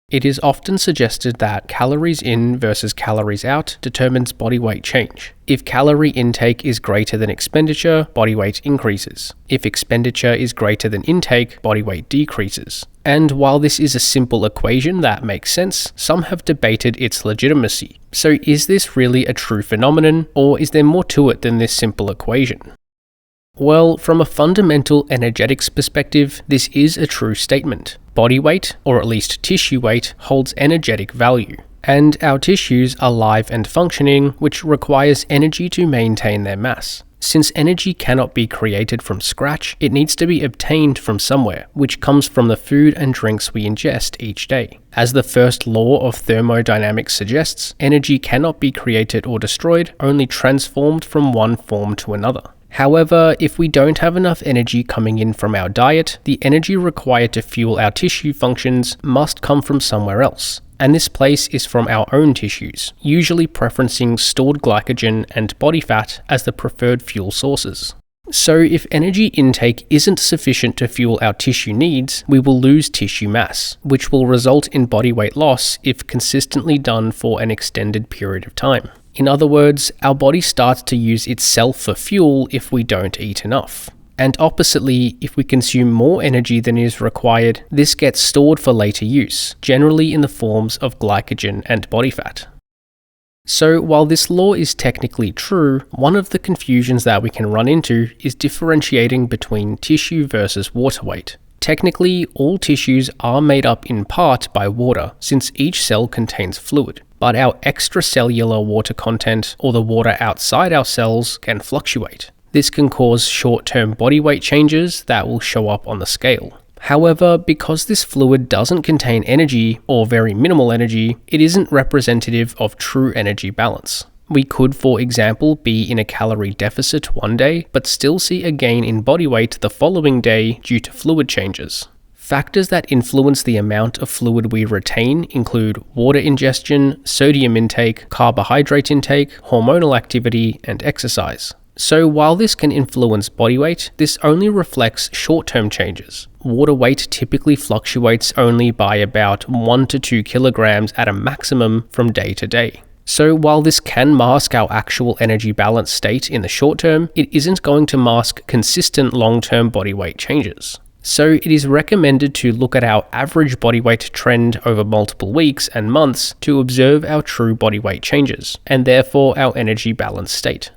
It is often suggested that calories in versus calories out determines body weight change. If calorie intake is greater than expenditure, body weight increases. If expenditure is greater than intake, body weight decreases. And while this is a simple equation that makes sense, some have debated its legitimacy. So is this really a true phenomenon, or is there more to it than this simple equation? Well, from a fundamental energetics perspective, this is a true statement. Body weight, or at least tissue weight, holds energetic value. And our tissues are live and functioning, which requires energy to maintain their mass. Since energy cannot be created from scratch, it needs to be obtained from somewhere, which comes from the food and drinks we ingest each day. As the first law of thermodynamics suggests, energy cannot be created or destroyed, only transformed from one form to another. However, if we don't have enough energy coming in from our diet, the energy required to fuel our tissue functions must come from somewhere else. And this place is from our own tissues, usually preferencing stored glycogen and body fat as the preferred fuel sources. So if energy intake isn't sufficient to fuel our tissue needs, we will lose tissue mass, which will result in body weight loss if consistently done for an extended period of time. In other words, our body starts to use itself for fuel if we don't eat enough. And oppositely, if we consume more energy than is required, this gets stored for later use, generally in the forms of glycogen and body fat. So while this law is technically true, one of the confusions that we can run into is differentiating between tissue versus water weight. Technically, all tissues are made up in part by water, since each cell contains fluid. But our extracellular water content, or the water outside our cells, can fluctuate. This can cause short-term body weight changes that will show up on the scale. However, because this fluid doesn't contain energy, or very minimal energy, it isn't representative of true energy balance. We could, for example, be in a calorie deficit one day, but still see a gain in body weight the following day due to fluid changes. Factors that influence the amount of fluid we retain include water ingestion, sodium intake, carbohydrate intake, hormonal activity, and exercise. So while this can influence body weight, this only reflects short-term changes. Water weight typically fluctuates only by about 1 to 2 kilograms at a maximum from day to day. So while this can mask our actual energy balance state in the short term, it isn't going to mask consistent long-term body weight changes. So it is recommended to look at our average body weight trend over multiple weeks and months to observe our true body weight changes, and therefore our energy balance state.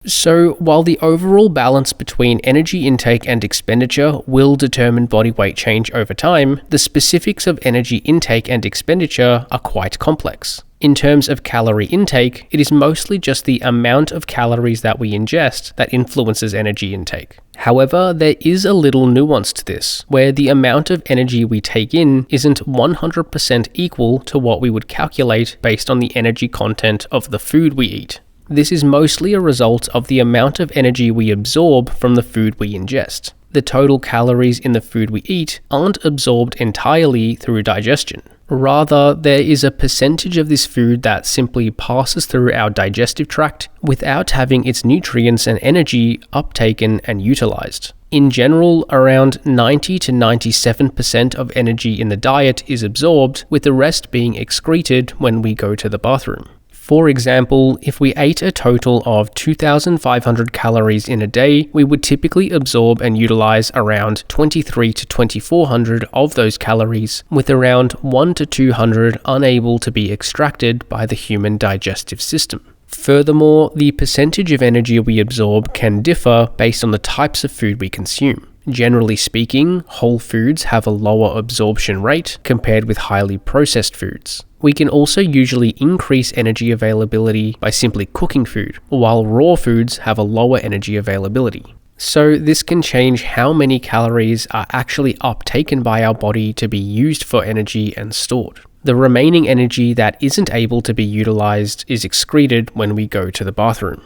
So while the overall balance between energy intake and expenditure will determine body weight change over time, the specifics of energy intake and expenditure are quite complex. In terms of calorie intake, it is mostly just the amount of calories that we ingest that influences energy intake. However, there is a little nuance to this, where the amount of energy we take in isn't 100% equal to what we would calculate based on the energy content of the food we eat. This is mostly a result of the amount of energy we absorb from the food we ingest. The total calories in the food we eat aren't absorbed entirely through digestion. Rather, there is a percentage of this food that simply passes through our digestive tract without having its nutrients and energy uptaken and utilized. In general, around 90 to 97% of energy in the diet is absorbed, with the rest being excreted when we go to the bathroom. For example, if we ate a total of 2,500 calories in a day, we would typically absorb and utilize around 23 to 2,400 of those calories, with around 1 to 200 unable to be extracted by the human digestive system. Furthermore, the percentage of energy we absorb can differ based on the types of food we consume. Generally speaking, whole foods have a lower absorption rate compared with highly processed foods. We can also usually increase energy availability by simply cooking food, while raw foods have a lower energy availability. So this can change how many calories are actually uptaken by our body to be used for energy and stored. The remaining energy that isn't able to be utilized is excreted when we go to the bathroom.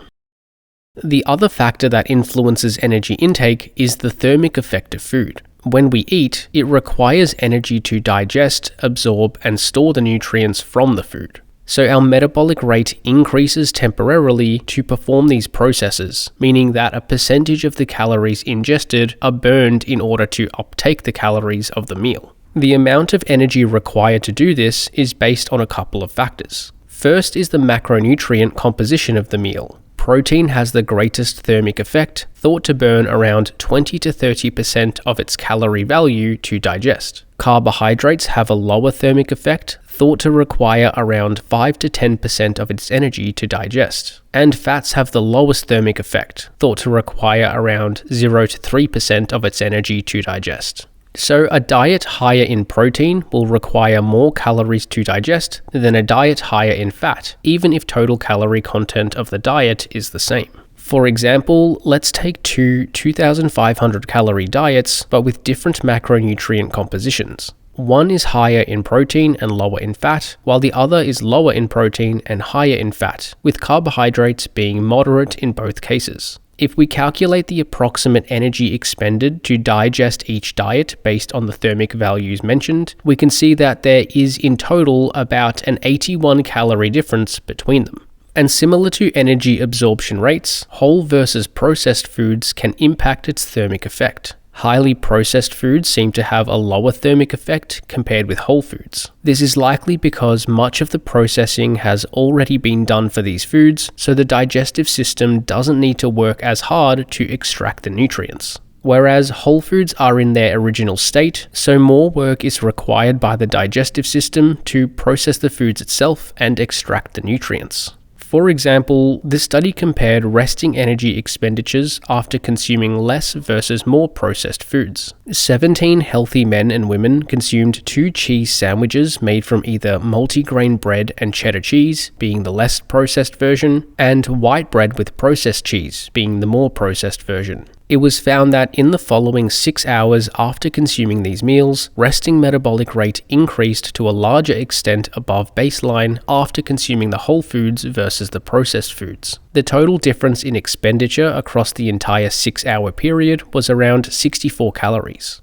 The other factor that influences energy intake is the thermic effect of food. When we eat, it requires energy to digest, absorb, and store the nutrients from the food. So our metabolic rate increases temporarily to perform these processes, meaning that a percentage of the calories ingested are burned in order to uptake the calories of the meal. The amount of energy required to do this is based on a couple of factors. First is the macronutrient composition of the meal. Protein has the greatest thermic effect, thought to burn around 20 to 30% of its calorie value to digest. Carbohydrates have a lower thermic effect, thought to require around 5 to 10% of its energy to digest. And fats have the lowest thermic effect, thought to require around 0 to 3% of its energy to digest. So a diet higher in protein will require more calories to digest than a diet higher in fat, even if total calorie content of the diet is the same. For example, let's take two 2,500 calorie diets, but with different macronutrient compositions. One is higher in protein and lower in fat, while the other is lower in protein and higher in fat, with carbohydrates being moderate in both cases. If we calculate the approximate energy expended to digest each diet based on the thermic values mentioned, we can see that there is in total about an 81 calorie difference between them. And similar to energy absorption rates, whole versus processed foods can impact its thermic effect. Highly processed foods seem to have a lower thermic effect compared with whole foods. This is likely because much of the processing has already been done for these foods, so the digestive system doesn't need to work as hard to extract the nutrients. Whereas whole foods are in their original state, so more work is required by the digestive system to process the foods itself and extract the nutrients. For example, this study compared resting energy expenditures after consuming less versus more processed foods. 17 healthy men and women consumed 2 cheese sandwiches made from either multigrain bread and cheddar cheese, being the less processed version, and white bread with processed cheese, being the more processed version. It was found that in the following 6 hours after consuming these meals, resting metabolic rate increased to a larger extent above baseline after consuming the whole foods versus the processed foods. The total difference in expenditure across the entire 6-hour period was around 64 calories.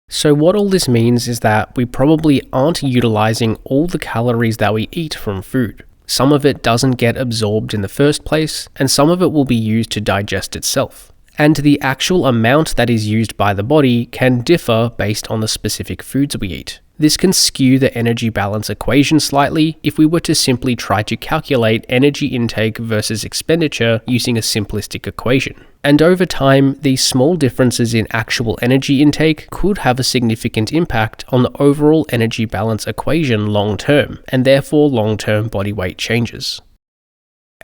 So what all this means is that we probably aren't utilizing all the calories that we eat from food. Some of it doesn't get absorbed in the first place, and some of it will be used to digest itself. And the actual amount that is used by the body can differ based on the specific foods we eat. This can skew the energy balance equation slightly if we were to simply try to calculate energy intake versus expenditure using a simplistic equation. And over time, these small differences in actual energy intake could have a significant impact on the overall energy balance equation long term, and therefore long-term body weight changes.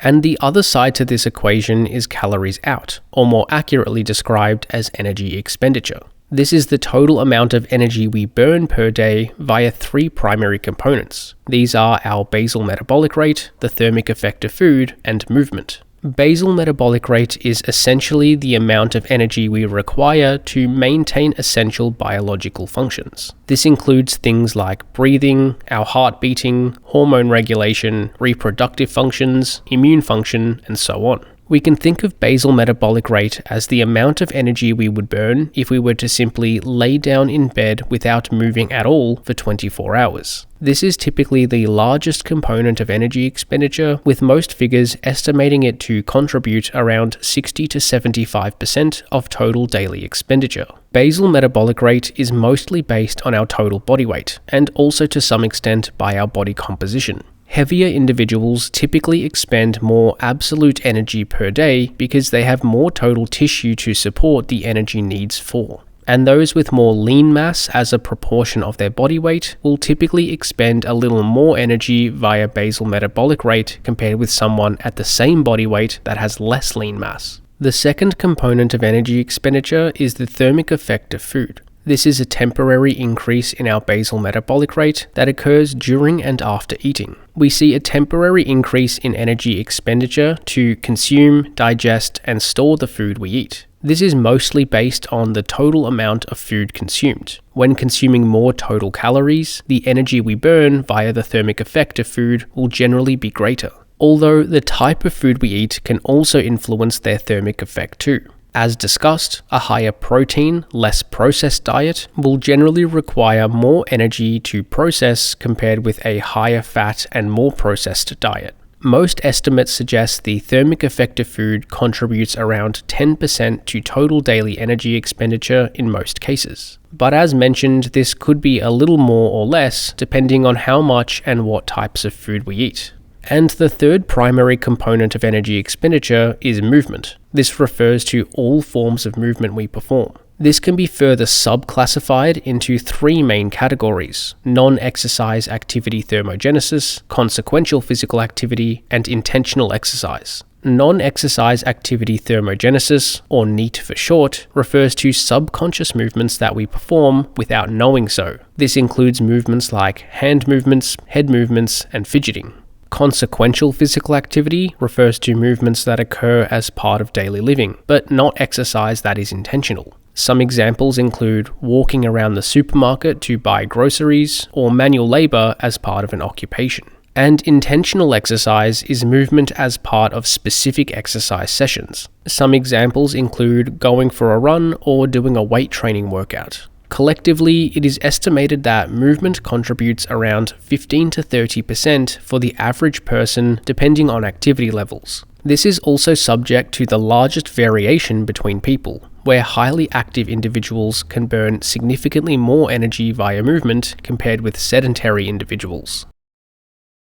And the other side to this equation is calories out, or more accurately described as energy expenditure. This is the total amount of energy we burn per day via 3 primary components. These are our basal metabolic rate, the thermic effect of food, and movement. Basal metabolic rate is essentially the amount of energy we require to maintain essential biological functions. This includes things like breathing, our heart beating, hormone regulation, reproductive functions, immune function, and so on. We can think of basal metabolic rate as the amount of energy we would burn if we were to simply lay down in bed without moving at all for 24 hours. This is typically the largest component of energy expenditure, with most figures estimating it to contribute around 60 to 75% of total daily expenditure. Basal metabolic rate is mostly based on our total body weight, and also to some extent by our body composition. Heavier individuals typically expend more absolute energy per day because they have more total tissue to support the energy needs for. And those with more lean mass as a proportion of their body weight will typically expend a little more energy via basal metabolic rate compared with someone at the same body weight that has less lean mass. The second component of energy expenditure is the thermic effect of food. This is a temporary increase in our basal metabolic rate that occurs during and after eating. We see a temporary increase in energy expenditure to consume, digest, and store the food we eat. This is mostly based on the total amount of food consumed. When consuming more total calories, the energy we burn via the thermic effect of food will generally be greater. Although the type of food we eat can also influence their thermic effect too. As discussed, a higher protein, less processed diet will generally require more energy to process compared with a higher fat and more processed diet. Most estimates suggest the thermic effect of food contributes around 10% to total daily energy expenditure in most cases. But as mentioned, this could be a little more or less depending on how much and what types of food we eat. And the third primary component of energy expenditure is movement. This refers to all forms of movement we perform. This can be further subclassified into three main categories: non-exercise activity thermogenesis, consequential physical activity, and intentional exercise. Non-exercise activity thermogenesis, or NEAT for short, refers to subconscious movements that we perform without knowing so. This includes movements like hand movements, head movements, and fidgeting. Consequential physical activity refers to movements that occur as part of daily living, but not exercise that is intentional. Some examples include walking around the supermarket to buy groceries, or manual labor as part of an occupation. And intentional exercise is movement as part of specific exercise sessions. Some examples include going for a run or doing a weight training workout. Collectively, it is estimated that movement contributes around 15 to 30% for the average person depending on activity levels. This is also subject to the largest variation between people, where highly active individuals can burn significantly more energy via movement compared with sedentary individuals.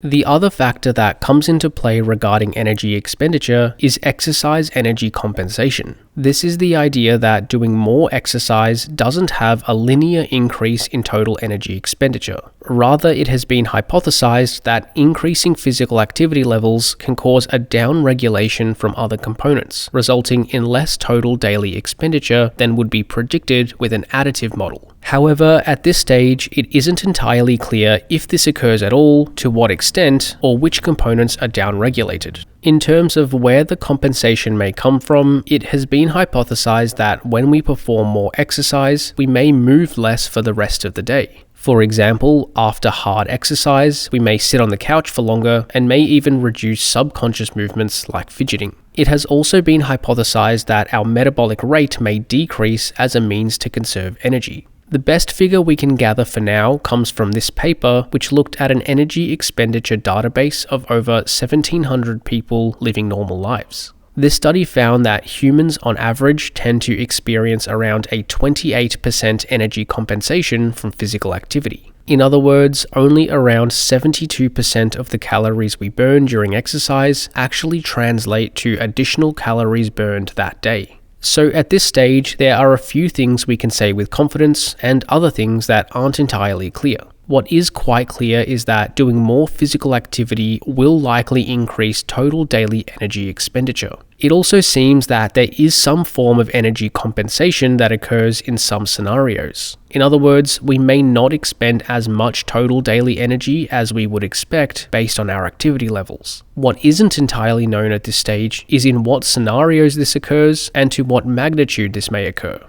The other factor that comes into play regarding energy expenditure is exercise energy compensation. This is the idea that doing more exercise doesn't have a linear increase in total energy expenditure. Rather, it has been hypothesized that increasing physical activity levels can cause a downregulation from other components, resulting in less total daily expenditure than would be predicted with an additive model. However, at this stage, it isn't entirely clear if this occurs at all, to what extent, or which components are downregulated. In terms of where the compensation may come from, it has been hypothesized that when we perform more exercise, we may move less for the rest of the day. For example, after hard exercise, we may sit on the couch for longer and may even reduce subconscious movements like fidgeting. It has also been hypothesized that our metabolic rate may decrease as a means to conserve energy. The best figure we can gather for now comes from this paper, which looked at an energy expenditure database of over 1,700 people living normal lives. This study found that humans on average tend to experience around a 28% energy compensation from physical activity. In other words, only around 72% of the calories we burn during exercise actually translate to additional calories burned that day. So at this stage, there are a few things we can say with confidence and other things that aren't entirely clear. What is quite clear is that doing more physical activity will likely increase total daily energy expenditure. It also seems that there is some form of energy compensation that occurs in some scenarios. In other words, we may not expend as much total daily energy as we would expect based on our activity levels. What isn't entirely known at this stage is in what scenarios this occurs and to what magnitude this may occur.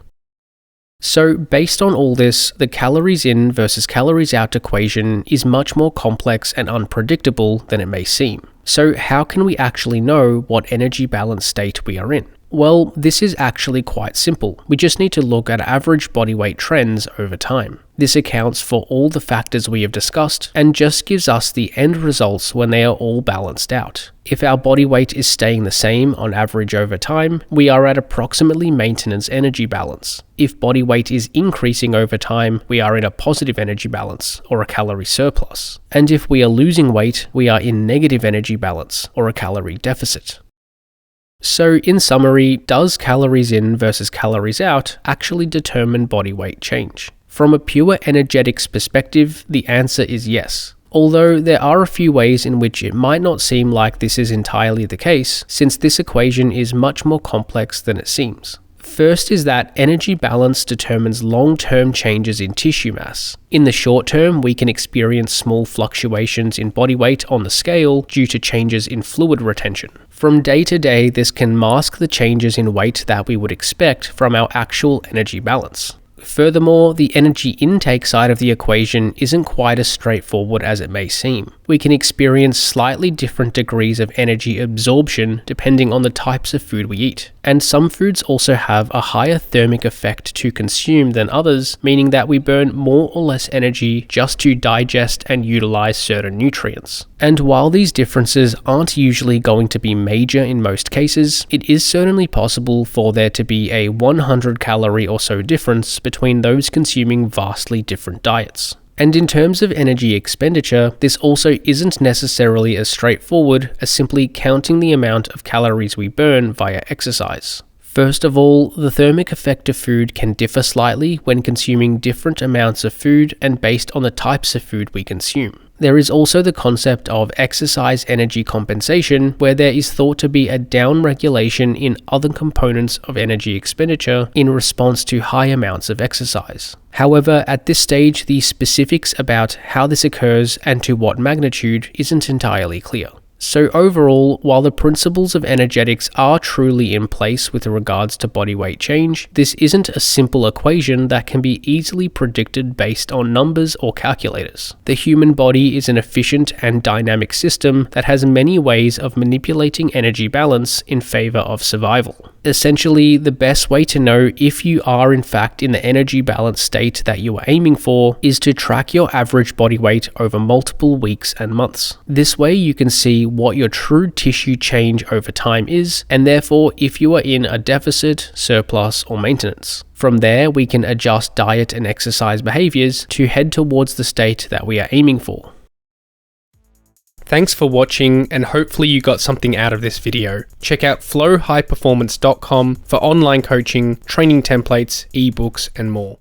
So, based on all this, the calories in versus calories out equation is much more complex and unpredictable than it may seem. So, how can we actually know what energy balance state we are in? Well, this is actually quite simple. We just need to look at average body weight trends over time. This accounts for all the factors we have discussed and just gives us the end results when they are all balanced out. If our body weight is staying the same on average over time, we are at approximately maintenance energy balance. If body weight is increasing over time, we are in a positive energy balance, or a calorie surplus. And if we are losing weight, we are in negative energy balance, or a calorie deficit. So in summary, does calories in versus calories out actually determine body weight change? From a pure energetics perspective, the answer is yes. Although there are a few ways in which it might not seem like this is entirely the case, since this equation is much more complex than it seems. First is that energy balance determines long-term changes in tissue mass. In the short term, we can experience small fluctuations in body weight on the scale due to changes in fluid retention. From day to day, this can mask the changes in weight that we would expect from our actual energy balance. Furthermore, the energy intake side of the equation isn't quite as straightforward as it may seem. we can experience slightly different degrees of energy absorption depending on the types of food we eat. And some foods also have a higher thermic effect to consume than others, meaning that we burn more or less energy just to digest and utilize certain nutrients. And while these differences aren't usually going to be major in most cases, it is certainly possible for there to be a 100 calorie or so difference between those consuming vastly different diets. And in terms of energy expenditure, this also isn't necessarily as straightforward as simply counting the amount of calories we burn via exercise. First of all, the thermic effect of food can differ slightly when consuming different amounts of food and based on the types of food we consume. There is also the concept of exercise energy compensation, where there is thought to be a downregulation in other components of energy expenditure in response to high amounts of exercise. However, at this stage, the specifics about how this occurs and to what magnitude isn't entirely clear. So overall, while the principles of energetics are truly in place with regards to body weight change, this isn't a simple equation that can be easily predicted based on numbers or calculators. The human body is an efficient and dynamic system that has many ways of manipulating energy balance in favor of survival. Essentially, the best way to know if you are in fact in the energy balance state that you are aiming for is to track your average body weight over multiple weeks and months. This way you can see what your true tissue change over time is, and therefore if you are in a deficit, surplus, or maintenance. From there, we can adjust diet and exercise behaviors to head towards the state that we are aiming for. Thanks for watching, and hopefully you got something out of this video. Check out flowhighperformance.com for online coaching, training templates, ebooks, and more.